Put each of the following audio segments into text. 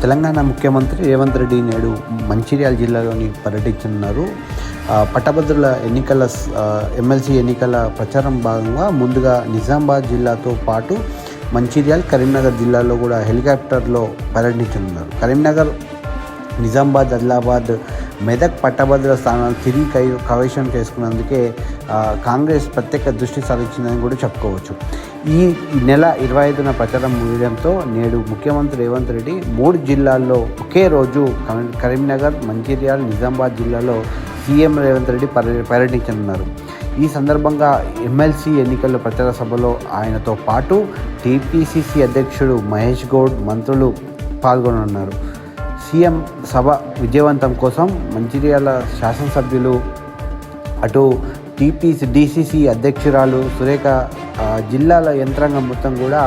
తెలంగాణ ముఖ్యమంత్రి రేవంత్ రెడ్డి నేడు మంచిర్యాల జిల్లాలోని పర్యటించనున్నారు. పట్టభద్రుల ఎన్నికల ఎమ్మెల్సీ ఎన్నికల ప్రచారం భాగంగా ముందుగా నిజామాబాద్ జిల్లాతో పాటు మంచిర్యాల, కరీంనగర్ జిల్లాలో కూడా హెలికాప్టర్లో పర్యటించనున్నారు. కరీంనగర్, నిజామాబాద్, ఆదిలాబాద్, మెదక్ పట్టభద్రుల స్థానాలు తిరిగి కైవశం చేసుకున్నందుకే కాంగ్రెస్ ప్రత్యేక దృష్టి సారించిందని కూడా చెప్పుకోవచ్చు. ఈ నెల 25న ప్రచారం ముగియడంతో నేడు ముఖ్యమంత్రి రేవంత్ రెడ్డి 3 జిల్లాల్లో ఒకే రోజు కరీంనగర్, మంచిర్యాల, నిజామాబాద్ జిల్లాలో సీఎం రేవంత్ రెడ్డి పర్యటించనున్నారు. ఈ సందర్భంగా ఎమ్మెల్సీ ఎన్నికల ప్రచార సభలో ఆయనతో పాటు టీపీసీసీ అధ్యక్షుడు మహేష్ గౌడ్, మంత్రులు పాల్గొననున్నారు. సీఎం సభ విజయవంతం కోసం మంచిర్యాల శాసనసభ్యులు, అటు డీసీసీ అధ్యక్షురాలు సురేఖ, జిల్లాల యంత్రాంగం మొత్తం కూడా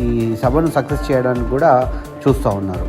ఈ సభను సక్సెస్ చేయడానికి కూడా చూస్తూ ఉన్నారు.